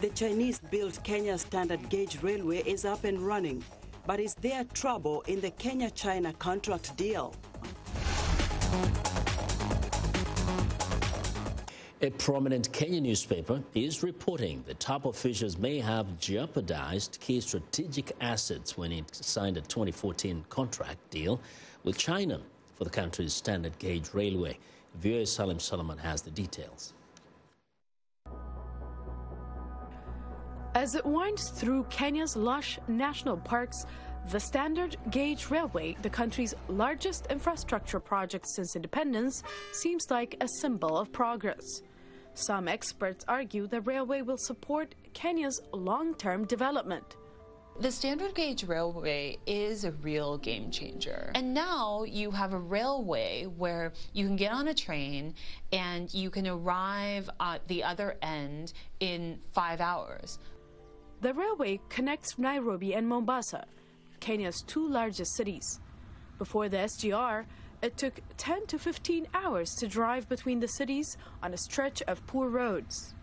The Chinese-built Kenya standard gauge railway is up and running, but is there trouble in the Kenya-China contract deal? A prominent Kenyan newspaper is reporting the top officials may have jeopardized key strategic assets when it signed a 2014 contract deal with China for the country's standard gauge railway. VOA Salem Solomon has the details. As it winds through Kenya's lush national parks, the standard gauge railway, the country's largest infrastructure project since independence, seems like a symbol of progress. Some experts argue the railway will support Kenya's long-term development. The standard gauge railway is a real game changer. And now you have a railway where you can get on a train and you can arrive at the other end in 5 hours. The railway connects Nairobi and Mombasa, Kenya's two largest cities. Before the SGR, it took 10 to 15 hours to drive between the cities on a stretch of poor roads.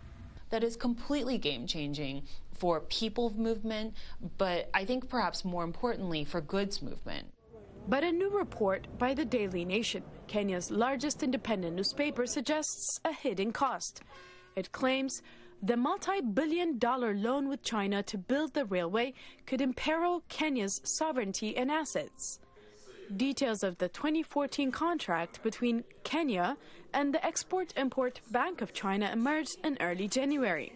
That is completely game-changing for people movement, but I think perhaps more importantly for goods movement. But a new report by the Daily Nation, Kenya's largest independent newspaper, suggests a hidden cost. It claims the multi-billion-dollar loan with China to build the railway could imperil Kenya's sovereignty and assets. Details of the 2014 contract between Kenya and the Export-Import Bank of China emerged in early January.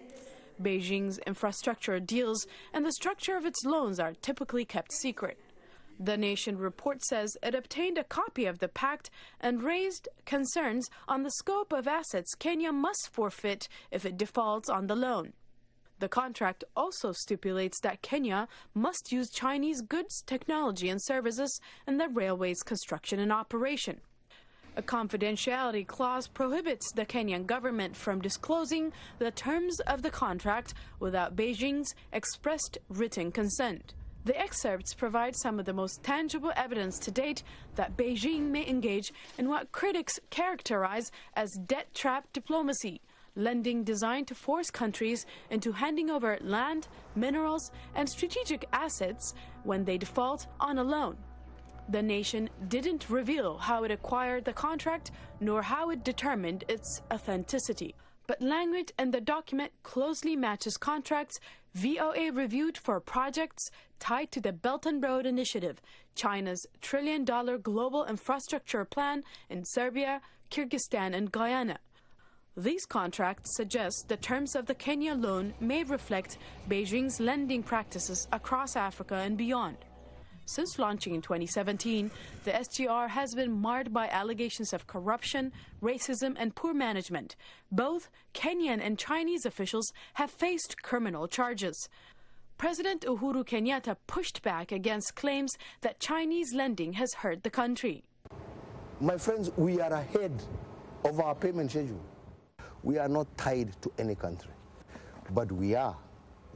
Beijing's infrastructure deals and the structure of its loans are typically kept secret. The Nation report says it obtained a copy of the pact and raised concerns on the scope of assets Kenya must forfeit if it defaults on the loan. The contract also stipulates that Kenya must use Chinese goods, technology, and services in the railway's construction and operation. A confidentiality clause prohibits the Kenyan government from disclosing the terms of the contract without Beijing's expressed written consent. The excerpts provide some of the most tangible evidence to date that Beijing may engage in what critics characterize as debt trap diplomacy, lending designed to force countries into handing over land, minerals, and strategic assets when they default on a loan. The Nation didn't reveal how it acquired the contract nor how it determined its authenticity. But language in the document closely matches contracts VOA reviewed for projects tied to the Belt and Road Initiative, China's trillion-dollar global infrastructure plan in Serbia, Kyrgyzstan, and Guyana. These contracts suggest the terms of the Kenya loan may reflect Beijing's lending practices across Africa and beyond. Since launching in 2017, the SGR has been marred by allegations of corruption, racism, and poor management. Both Kenyan and Chinese officials have faced criminal charges. President Uhuru Kenyatta pushed back against claims that Chinese lending has hurt the country. My friends, we are ahead of our payment schedule. We are not tied to any country, but we are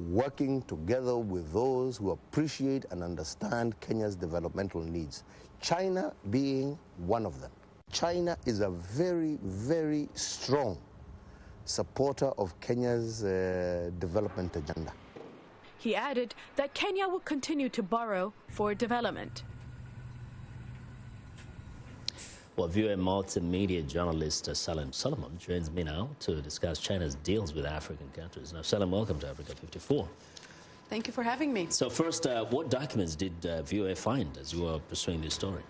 working together with those who appreciate and understand Kenya's developmental needs, China being one of them. China is a very, very strong supporter of Kenya's development agenda. He added that Kenya will continue to borrow for development. Well, VOA multimedia journalist Salem Solomon joins me now to discuss China's deals with African countries. Now, Salem, welcome to Africa 54. Thank you for having me. So first, what documents did VOA find as you were pursuing this story?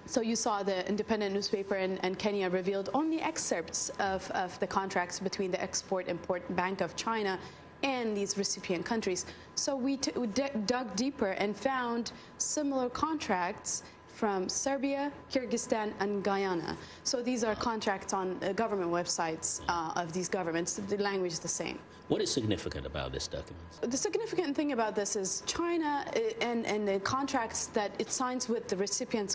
So you saw the independent newspaper and Kenya revealed only excerpts of the contracts between the Export-Import Bank of China and these recipient countries. So we dug deeper and found similar contracts from Serbia, Kyrgyzstan, and Guyana. So these are contracts on government websites of these governments. The language is the same. What is significant about this document? The significant thing about this is China and the contracts that it signs with the recipients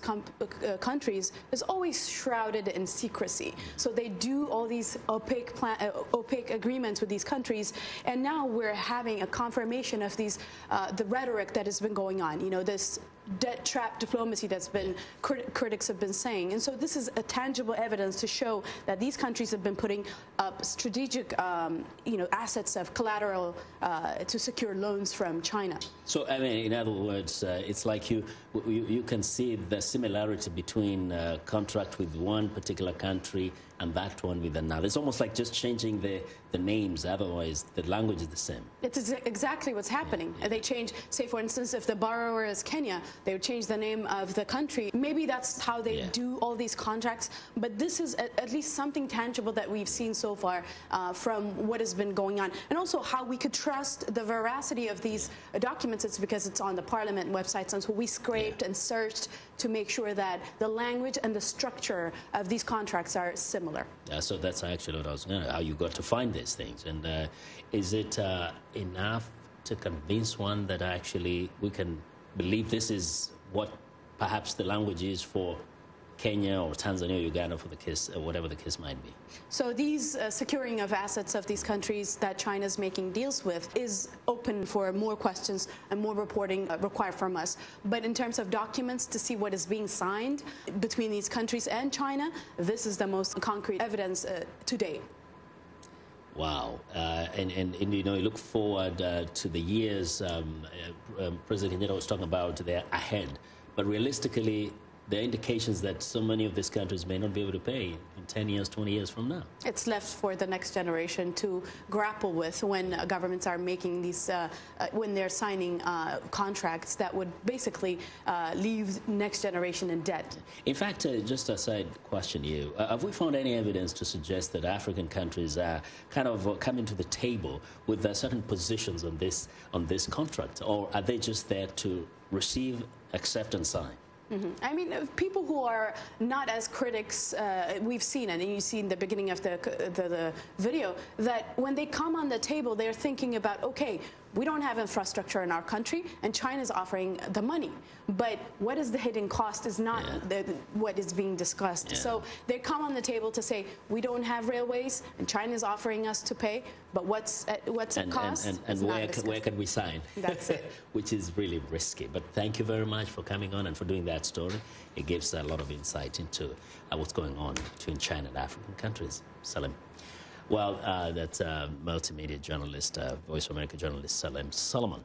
countries is always shrouded in secrecy. So they do all these opaque agreements with these countries, and now we're having a confirmation of these the rhetoric that has been going on. You know, this debt trap diplomacy that's been critics have been saying. And so this is a tangible evidence to show that these countries have been putting up strategic assets of collateral to secure loans from China. So, I mean, in other words, it's like you can see the similarity between contract with one particular country and that one with another. It's almost like just changing the names, otherwise the language is the same. It's exactly what's happening. Yeah. They change, say for instance, if the borrower is Kenya, they would change the name of the country. Maybe that's how they do all these contracts, but this is at least something tangible that we've seen so far from what has been going on. And also how we could trust the veracity of these documents. It's because it's on the Parliament websites, and so we scraped and searched to make sure that the language and the structure of these contracts are similar. Yeah, so that's actually what I was going to, how you got to find these things. And is it enough to convince one that actually we can believe this is what perhaps the language is for Kenya or Tanzania or Uganda, for the case, whatever the case might be? So these securing of assets of these countries that China's making deals with is open for more questions and more reporting required from us. But in terms of documents to see what is being signed between these countries and China, this is the most concrete evidence to date. Wow. And you know, you look forward to the years President Kenyatta was talking about, they're ahead. But realistically, there are indications that so many of these countries may not be able to pay in 10 years, 20 years from now. It's left for the next generation to grapple with when governments are making these, when they're signing contracts that would basically leave next generation in debt. In fact, just a side question you, have we found any evidence to suggest that African countries are kind of coming to the table with certain positions on this contract, or are they just there to receive, accept, and sign? Mm-hmm. I mean, people who are not as critics, we've seen, and you see in the beginning of the video, that when they come on the table, they're thinking about, okay, we don't have infrastructure in our country, and China's offering the money. But what is the hidden cost is not what is being discussed. Yeah. So they come on the table to say, we don't have railways, and China's offering us to pay, but what's it cost? And where can we sign? That's it. Which is really risky. But thank you very much for coming on and for doing that story. It gives a lot of insight into what's going on between China and African countries. Salem. Well, that's multimedia journalist, Voice of America journalist Salem Solomon.